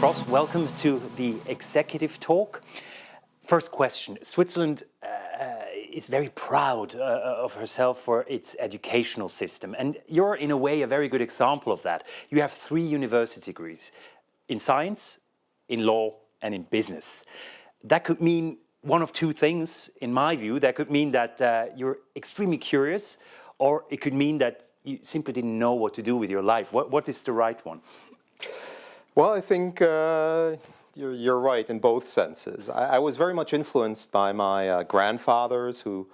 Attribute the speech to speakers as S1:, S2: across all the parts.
S1: Frost. Welcome to the Executive Talk. First question. Switzerland is very proud of herself for its educational system. And you're, in a way, a very good example of that. You have 3 university degrees in science, in law, and in business. That could mean one of 2 things, in my view. That could mean that you're extremely curious, or it could mean that you simply didn't know what to do with your life. What is the right one?
S2: Well, I think you're right in both senses. I was very much influenced by my grandfathers, who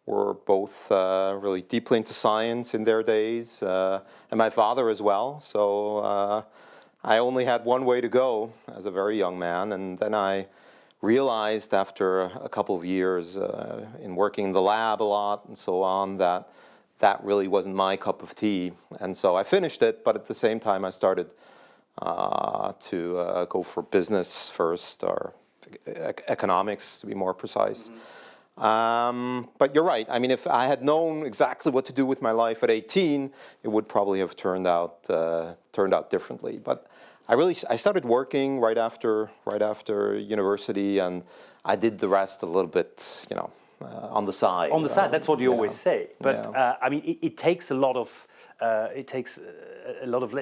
S2: were both really deeply into science in their days, and my father as well. So I only had one way to go as a very young man, and then I realized after a couple of years in working in the lab a lot and so on that really wasn't my cup of tea. And so I finished it, but at the same time I started to go for business first, or economics to be more precise. But you're right. I mean, if I had known exactly what to do with my life at 18, it would probably have turned out differently. But I started working right after university, and I did the rest a little bit, on the side.
S1: On the side, that's what you always say. But I mean, it takes a lot of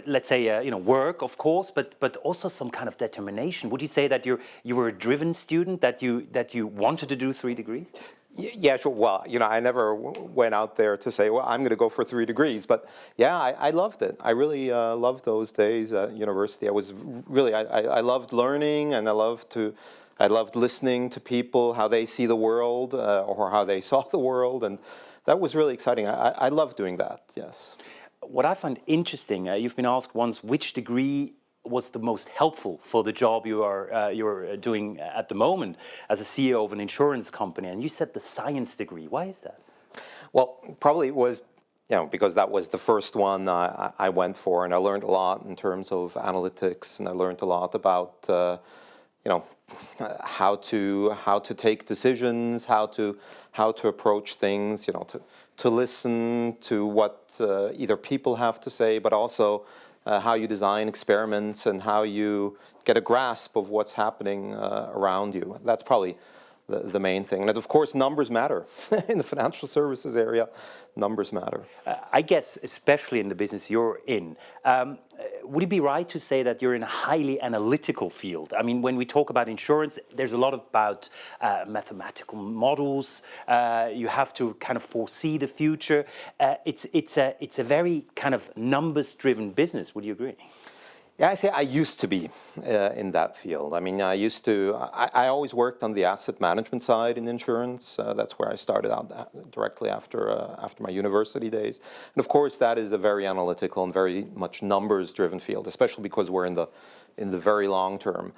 S1: let's say, work, of course, but also some kind of determination. Would you say that you were a driven student, that you wanted to do 3 degrees?
S2: Yeah, sure. Well, I never went out there to say, well, I'm going to go for 3 degrees. But yeah, I loved it. I really loved those days at university. I loved learning, and I loved listening to people, how they see the world, or how they saw the world, and that was really exciting. I loved doing that. Yes.
S1: What I find interesting, you've been asked once which degree was the most helpful for the job you're doing at the moment as a CEO of an insurance company, and you said the science degree. Why is that?
S2: Well, probably it was, because that was the first one I went for, and I learned a lot in terms of analytics, and I learned a lot about how to take decisions, how to approach things, to listen to what either people have to say, but also how you design experiments and how you get a grasp of what's happening around you. That's probably the main thing. And of course, numbers matter. In the financial services area, numbers matter.
S1: I guess, especially in the business you're in, would it be right to say that you're in a highly analytical field? I mean, when we talk about insurance, there's a lot about mathematical models. You have to kind of foresee the future. It's a very kind of numbers-driven business. Would you agree?
S2: Yeah, I used to be in that field. I mean, I always worked on the asset management side in insurance. That's where I started out directly after my university days. And of course, that is a very analytical and very much numbers-driven field, especially because we're in the very long term.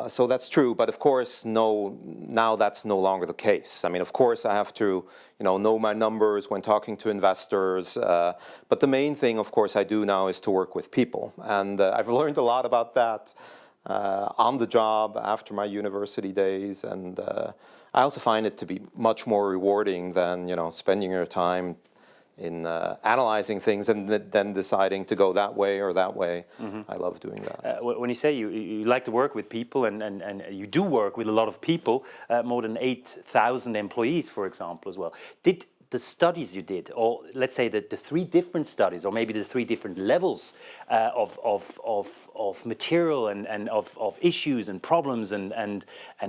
S2: So that's true, but of course, now that's no longer the case. I mean, of course, I have to, know my numbers when talking to investors. But the main thing, of course, I do now is to work with people, and I've learned a lot about that on the job after my university days, and I also find it to be much more rewarding than spending your time in analyzing things and then deciding to go that way or that way. Mm-hmm. I love doing that.
S1: When you say you like to work with people, and you do work with a lot of people, more than 8,000 employees, for example, as well. Did the studies you did, or let's say the 3 different studies, or maybe the 3 different levels of material and of issues and problems and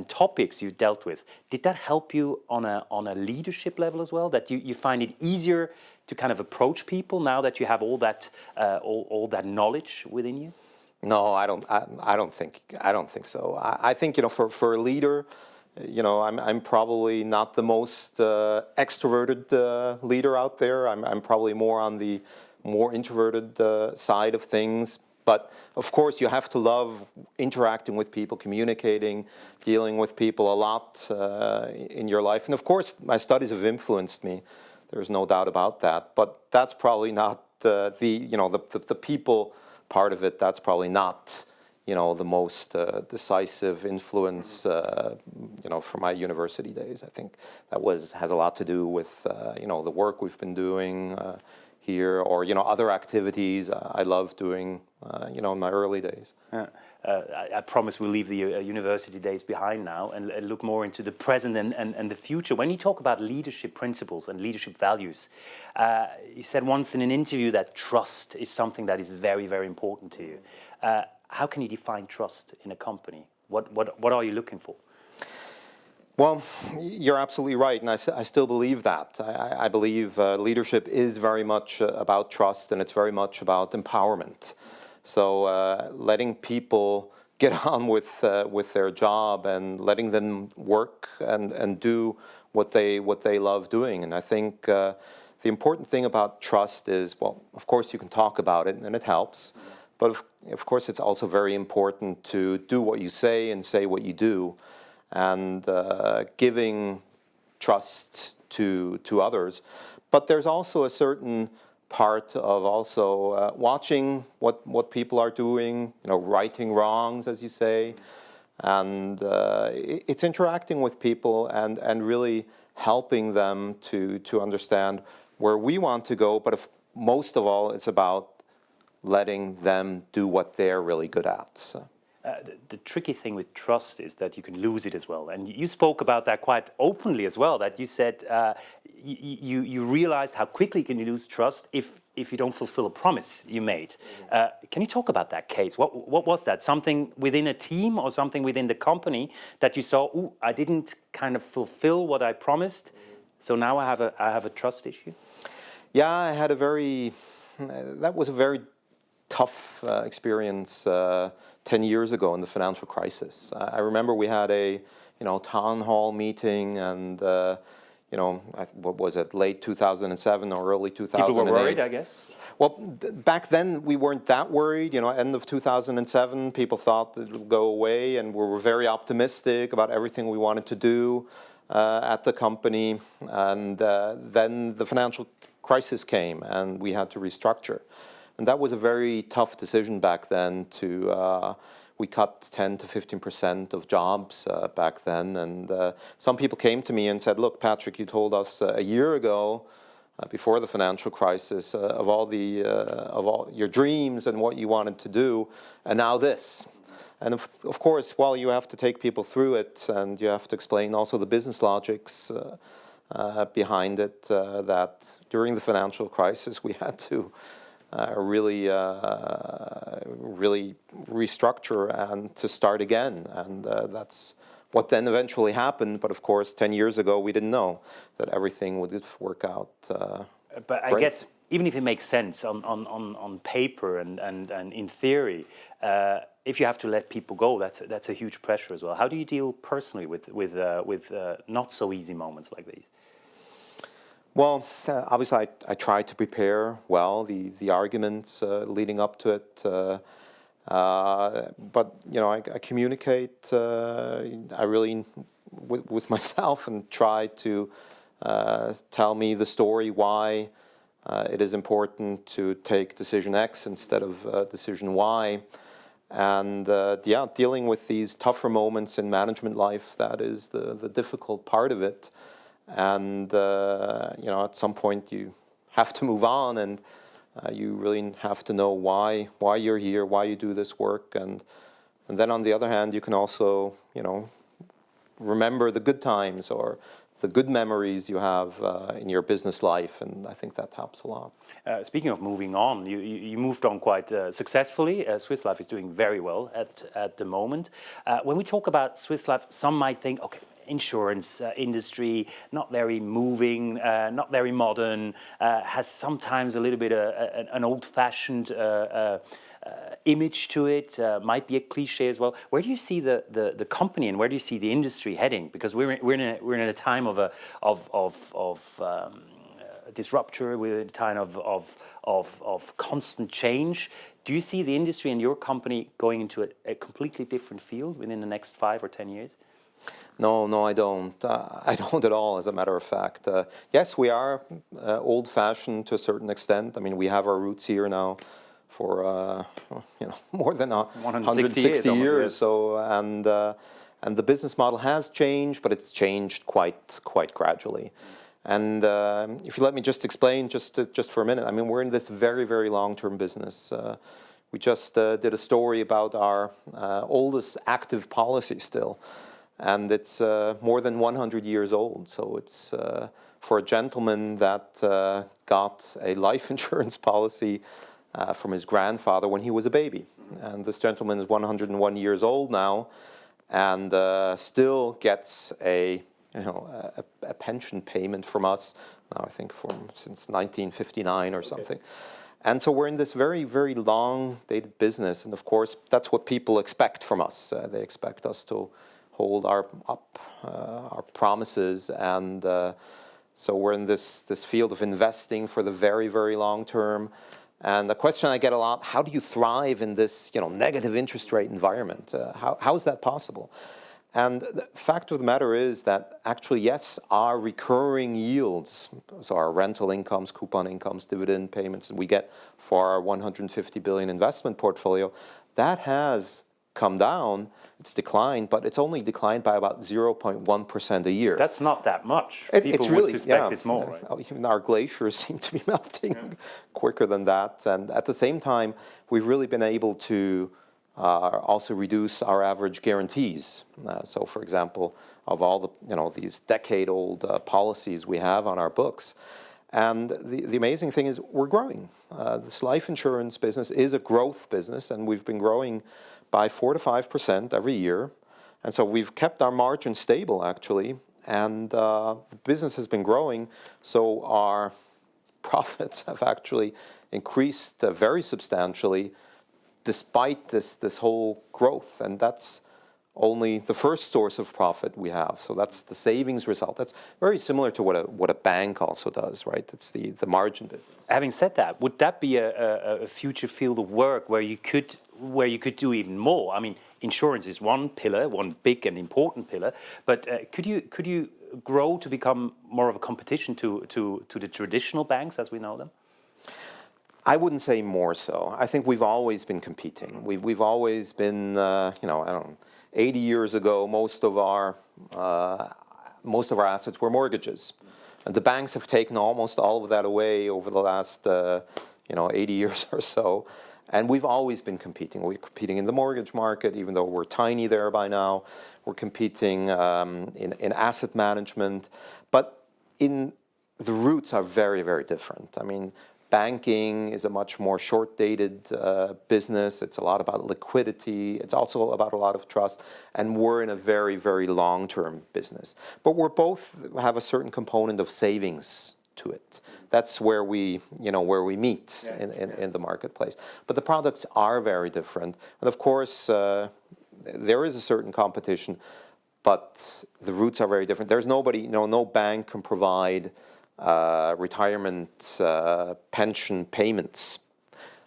S1: topics you dealt with, did that help you on a leadership level as well? That you find it easier to kind of approach people now that you have all that knowledge within you?
S2: No, I don't think so. I think for a leader, I'm probably not the most extroverted leader out there. I'm probably more on the more introverted side of things. But of course, you have to love interacting with people, communicating, dealing with people a lot in your life. And of course, my studies have influenced me. There's no doubt about that. But that's probably not the people part of it. That's probably not the most decisive influence, from my university days. I think that has a lot to do with, the work we've been doing here, or, other activities I love doing, in my early days.
S1: I promise we'll leave the university days behind now and look more into the present and the future. When you talk about leadership principles and leadership values, you said once in an interview that trust is something that is very, very important to you. How can you define trust in a company? What are you looking for?
S2: Well, you're absolutely right, and I still believe that. I believe leadership is very much about trust, and it's very much about empowerment. So letting people get on with their job and letting them work and do what they love doing. And I think the important thing about trust is, well, of course you can talk about it and it helps, but of course it's also very important to do what you say and say what you do. And giving trust to others. But there's also a certain part of also watching what people are doing, righting wrongs, as you say. And it's interacting with people and really helping them to understand where we want to go. But most of all, it's about letting them do what they're really good at. So.
S1: The tricky thing with trust is that you can lose it as well. And you spoke about that quite openly as well, that you said you realized how quickly can you lose trust if you don't fulfill a promise you made. Can you talk about that case? What was that? Something within a team or something within the company that you saw, ooh, I didn't kind of fulfill what I promised, so now I have a trust issue?
S2: Yeah, that was a very tough experience 10 years ago in the financial crisis. I remember we had a town hall meeting, and what was it, late 2007 or early 2008?
S1: People were worried, I guess.
S2: Well, back then we weren't that worried. End of 2007, people thought that it would go away, and we were very optimistic about everything we wanted to do at the company. And then the financial crisis came, and we had to restructure. And that was a very tough decision back then. We cut 10 to 15% of jobs back then. And some people came to me and said, "Look, Patrick, you told us a year ago, before the financial crisis, of all your dreams and what you wanted to do, and now this." And of course, while you have to take people through it, and you have to explain also the business logics behind it, that during the financial crisis we had to really restructure and to start again. And that's what then eventually happened. But of course, 10 years ago, we didn't know that everything would work out
S1: But I guess, even if it makes sense on paper and in theory, if you have to let people go, that's a huge pressure as well. How do you deal personally with not so easy moments like these?
S2: Well, obviously, I try to prepare well the arguments leading up to it, but I communicate. I really with myself and try to tell me the story why it is important to take decision X instead of decision Y, and dealing with these tougher moments in management life, that is the difficult part of it. And at some point you have to move on, and you really have to know why you're here, why you do this work, and then on the other hand, you can also remember the good times or the good memories you have in your business life, and I think that helps a lot.
S1: Speaking of moving on, you moved on quite successfully. Swiss Life is doing very well at the moment. When we talk about Swiss Life, some might think, okay, insurance industry, not very moving, not very modern, has sometimes a little bit an old-fashioned image to it, might be a cliche as well. Where do you see the company, and where do you see the industry heading? Because we're in a time of disruption, we're in a time of constant change. Do you see the industry and your company going into a completely different field within the next 5 or 10 years?
S2: No, I don't. I don't at all, as a matter of fact. Yes, we are old-fashioned to a certain extent. I mean, we have our roots here now for more than 160 years. So, and the business model has changed, but it's changed quite gradually. And if you let me just explain, just for a minute, I mean, we're in this very, very long-term business. we just did a story about our oldest active policy still, and it's more than 100 years old. So it's for a gentleman that got a life insurance policy from his grandfather when he was a baby. And this gentleman is 101 years old now, and still gets a pension payment from us now, I think since 1959 or something. And so we're in this very, very long-dated business, and of course that's what people expect from us. They expect us to hold our promises, and so we're in this field of investing for the very, very long term. And the question I get a lot: how do you thrive in this negative interest rate environment? How is that possible? And the fact of the matter is that actually, yes, our recurring yields, so our rental incomes, coupon incomes, dividend payments that we get for our 150 billion investment portfolio, that has come down. It's declined, but it's only declined by about 0.1% a year.
S1: That's not that much.
S2: People
S1: it's
S2: would
S1: really, suspect it's more,
S2: right? Even our glaciers seem to be melting quicker than that. And at the same time, we've really been able to also reduce our average guarantees. So, for example, of all the these decade-old policies we have on our books, and the amazing thing is we're growing. This life insurance business is a growth business, and we've been growing by 4 to 5% every year, and so we've kept our margin stable actually, and the business has been growing. So our profits have actually increased very substantially, despite this whole growth, and that's only the first source of profit we have. So that's the savings result. That's very similar to what a bank also does, right? It's the margin business.
S1: Having said that, would that be a future field of work where you could do even more? I mean, insurance is one pillar, one big and important pillar, but could you grow to become more of a competition to the traditional banks as we know them?
S2: I wouldn't say more so. I think we've always been competing. We've always been, I don't know, 80 years ago, most of our assets were mortgages, and the banks have taken almost all of that away over the last, 80 years or so. And we've always been competing. We're competing in the mortgage market, even though we're tiny there by now. We're competing in asset management, but the roots are very, very different. I mean, banking is a much more short-dated business. It's a lot about liquidity. It's also about a lot of trust. And we're in a very, very long-term business. But we both have a certain component of savings to it. That's where we meet in the marketplace. But the products are very different. And of course, there is a certain competition, but the roots are very different. There's nobody, no bank can provide retirement pension payments,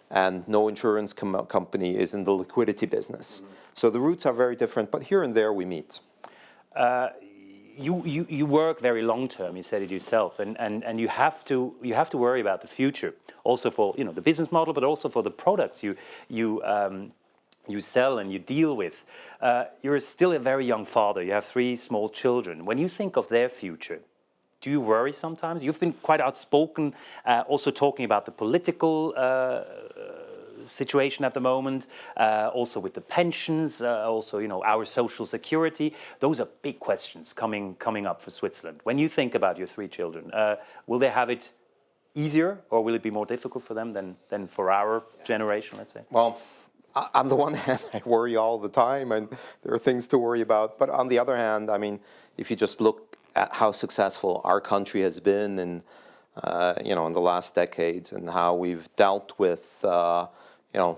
S2: and no insurance company is in the liquidity business. So the roots are very different, but here and there we meet.
S1: You work very long term. You said it yourself, and you have to worry about the future, also for the business model, but also for the products you sell and you deal with. You're still a very young father. You have 3 small children. When you think of their future, do you worry sometimes? You've been quite outspoken, also talking about the political situation at the moment, also with the pensions, also our social security. Those are big questions coming up for Switzerland. When you think about your 3 children, will they have it easier, or will it be more difficult for them than for our generation, let's say?
S2: Well, on the one hand, I worry all the time, and there are things to worry about. But on the other hand, I mean, if you just look at how successful our country has been in the last decades, and how we've dealt with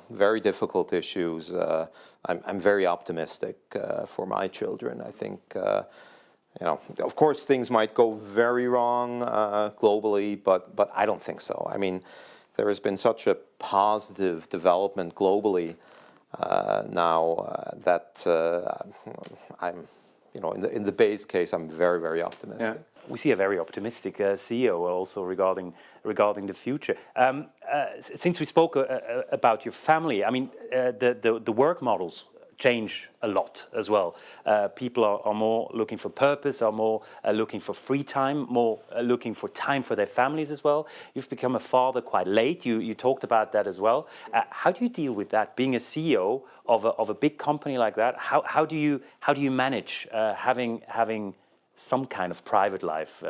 S2: very difficult issues, I'm very optimistic for my children. I think of course things might go very wrong globally, but I don't think so. I mean, there has been such a positive development globally now that I'm. In the base case, I'm very, very optimistic.
S1: Yeah. We see a very optimistic CEO also regarding the future. Since we spoke about your family, I mean, the work models change a lot as well. People are more looking for purpose, are more looking for free time, more looking for time for their families as well. You've become a father quite late. You talked about that as well. How do you deal with that? Being a CEO of a big company like that, how do you manage having some kind of private life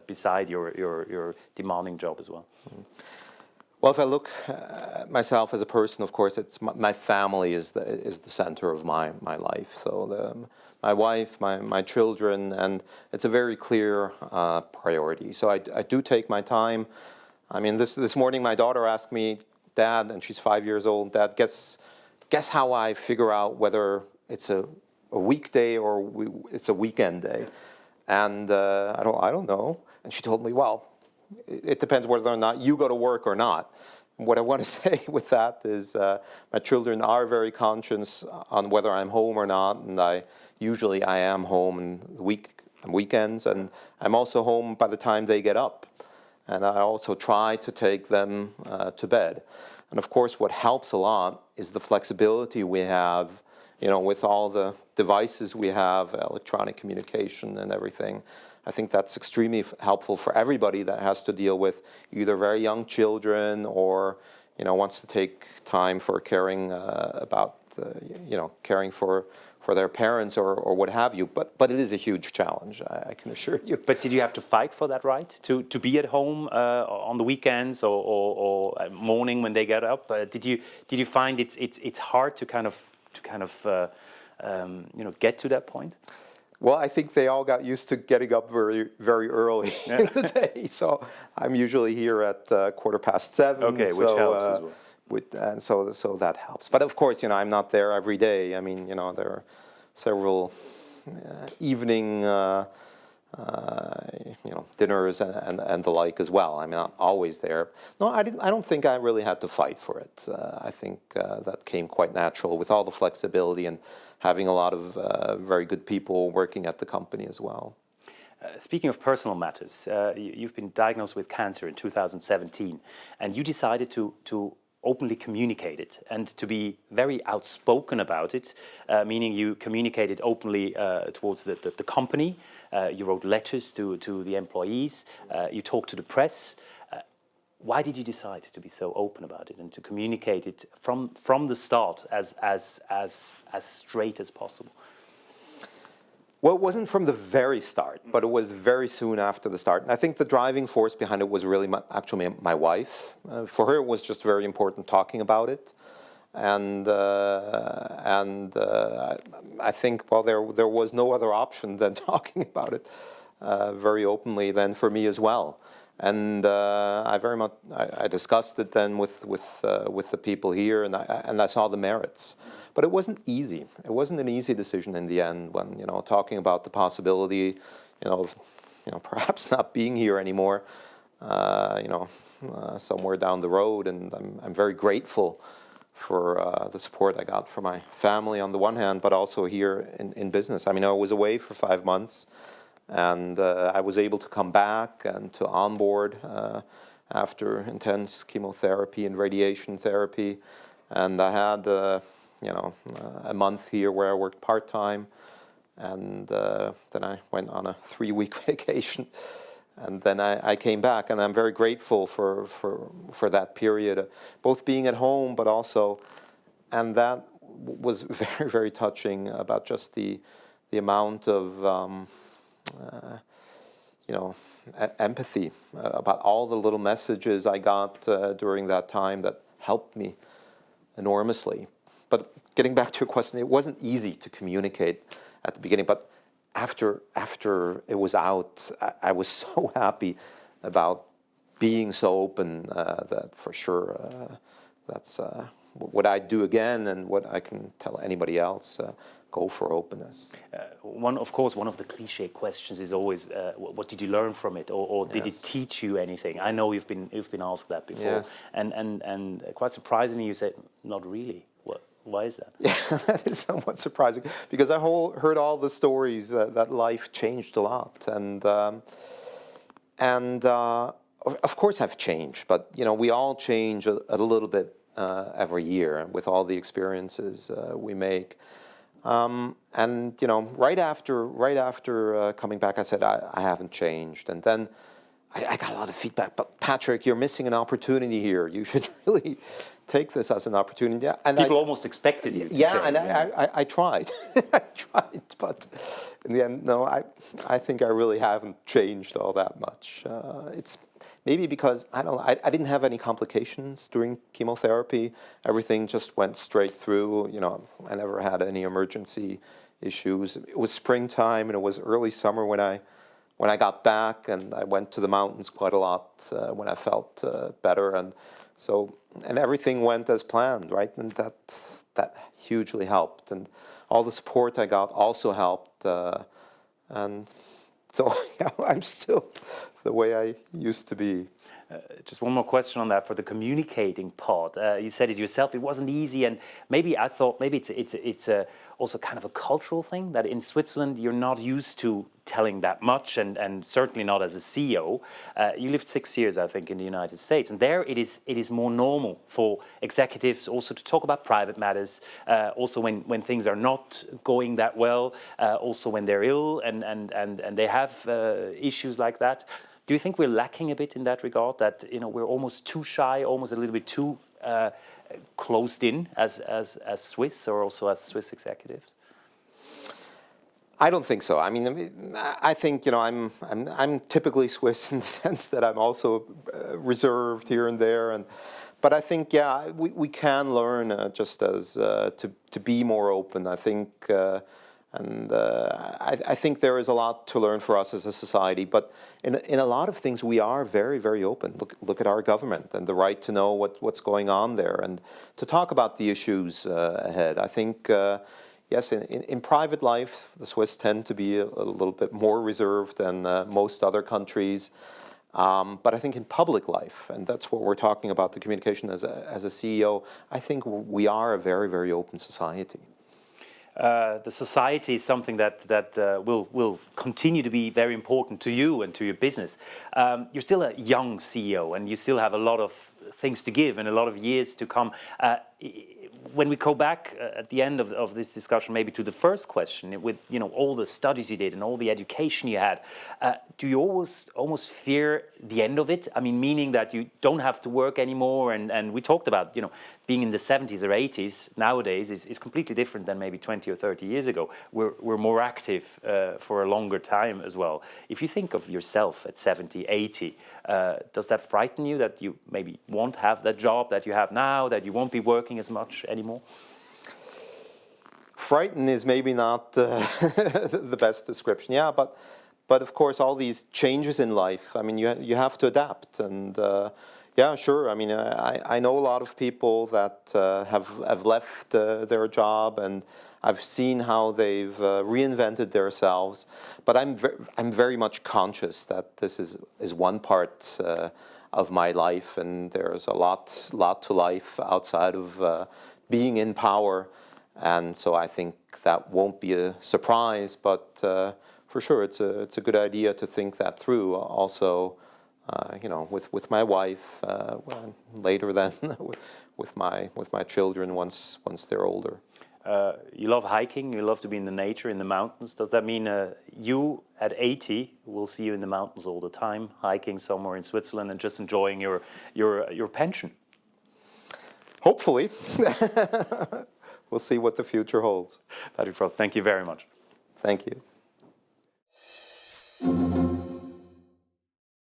S1: beside your demanding job as well?
S2: Well, if I look at myself as a person, of course, it's my family is the center of my life. So my wife, my children, and it's a very clear priority. So I do take my time. I mean, this morning my daughter asked me, Dad, and she's 5 years old, Dad, guess how I figure out whether it's a weekday or it's a weekend day. And I don't know. And she told me, well, it depends whether or not you go to work or not. What I want to say with that is my children are very conscious on whether I'm home or not, and I am home on weekends, and I'm also home by the time they get up. And I also try to take them to bed. And of course, what helps a lot is the flexibility we have, with all the devices we have, electronic communication and everything. I think that's extremely helpful for everybody that has to deal with either very young children or, wants to take time for caring caring for their parents or what have you. But it is a huge challenge, I can assure you.
S1: But did you have to fight for that right to be at home on the weekends or morning when they get up? Did you find it's hard to kind of get to that point?
S2: Well, I think they all got used to getting up very, very early in the day. So I'm usually here at 7:15.
S1: Okay, which helps as well.
S2: So that helps. But of course, I'm not there every day. I mean, there are several evening, dinners and the like as well. I'm not always there. No, I don't think I really had to fight for it. I think that came quite natural with all the flexibility and having a lot of very good people working at the company as well.
S1: Speaking of personal matters, you've been diagnosed with cancer in 2017, and you decided to openly communicate it and to be very outspoken about it, meaning you communicated openly towards the company. You wrote letters to the employees. You talked to the press. Why did you decide to be so open about it and to communicate it from the start as straight as possible?
S2: Well, it wasn't from the very start, but it was very soon after the start. And I think the driving force behind it was really actually my wife. For her, it was just very important talking about it. And I think, well, there was no other option than talking about it very openly then for me as well. And I discussed it then with the people here, and I saw the merits. But it wasn't easy. It wasn't an easy decision in the end. When talking about the possibility, of perhaps not being here anymore, somewhere down the road. And I'm very grateful for the support I got from my family on the one hand, but also here in business. I mean, I was away for 5 months. And I was able to come back and to onboard after intense chemotherapy and radiation therapy. And I had, a month here where I worked part-time. And then I went on a 3-week vacation. And then I came back. And I'm very grateful for that period, both being at home, but also, and that was very, very touching about just the amount of empathy about all the little messages I got during that time that helped me enormously. But getting back to your question, it wasn't easy to communicate at the beginning, but after it was out, I was so happy about being so open that for sure that's what I do again and what I can tell anybody else. Go for openness.
S1: One of the cliche questions is always, what did you learn from it, or did it teach you anything? I know you've been asked that before,
S2: yes.
S1: and quite surprisingly, you said not really. Why is that?
S2: Yeah, that is somewhat surprising because I heard all the stories that life changed a lot, and of course I've changed, but we all change a little bit every year with all the experiences we make. And you know, right after coming back, I said I haven't changed. And then I got a lot of feedback. But Patrick, you're missing an opportunity here. You should really take this as an opportunity. Yeah, and
S1: People almost expected you to
S2: yeah,
S1: change.
S2: and I tried. I tried, but in the end, no. I think I really haven't changed all that much. It's maybe because I didn't have any complications during chemotherapy. Everything just went straight through. You know, I never had any emergency issues. It was springtime and it was early summer when I got back, and I went to the mountains quite a lot when I felt better, and everything went as planned, right? And that hugely helped, and all the support I got also helped, and so yeah, I'm still the way I used to be.
S1: Just one more question on that for the communicating part. You said it yourself; it wasn't easy, and maybe I thought maybe it's also kind of a cultural thing that in Switzerland you're not used to telling that much, and certainly not as a CEO. You lived 6 years, I think, in the United States, and there it is more normal for executives also to talk about private matters, also when things are not going that well, also when they're ill and they have issues like that. Do you think we're lacking a bit in that regard? That we're almost too shy, almost a little bit too closed in as Swiss, or also as Swiss executives?
S2: I don't think so. I mean, I think I'm typically Swiss in the sense that I'm also reserved here and there, but I think we can learn just as to be more open. I think. I think there is a lot to learn for us as a society, but in a lot of things we are very, very open. Look at our government and the right to know what's going on there and to talk about the issues ahead. I think, yes, in private life, the Swiss tend to be a little bit more reserved than most other countries. But I think in public life, and that's what we're talking about, the communication as a CEO, I think we are a very, very open society.
S1: The society is something that will continue to be very important to you and to your business. You're still a young CEO, and you still have a lot of things to give and a lot of years to come. When we go back at the end of this discussion, maybe to the first question, with all the studies you did and all the education you had, do you almost fear the end of it? I mean, meaning that you don't have to work anymore, and we talked about being in the 70s or 80s nowadays is completely different than maybe 20 or 30 years ago. We're more active for a longer time as well. If you think of yourself at 70, 80, does that frighten you that you maybe won't have that job that you have now, that you won't be working as much anymore?
S2: Frighten is maybe not the best description. Yeah, but of course all these changes in life, I mean, you have to adapt, and yeah, sure. I mean, I know a lot of people that have left their job, and I've seen how they've reinvented themselves. But I'm very much conscious that this is one part of my life, and there's a lot to life outside of being in power, and so I think that won't be a surprise. But for sure, it's a good idea to think that through. Also, with my wife, later then with my children once they're older.
S1: You love hiking. You love to be in the nature, in the mountains. Does that mean you at 80 will see you in the mountains all the time, hiking somewhere in Switzerland and just enjoying your pension?
S2: Hopefully. We'll see what the future holds.
S1: Patrick Froth, thank you very much.
S2: Thank you.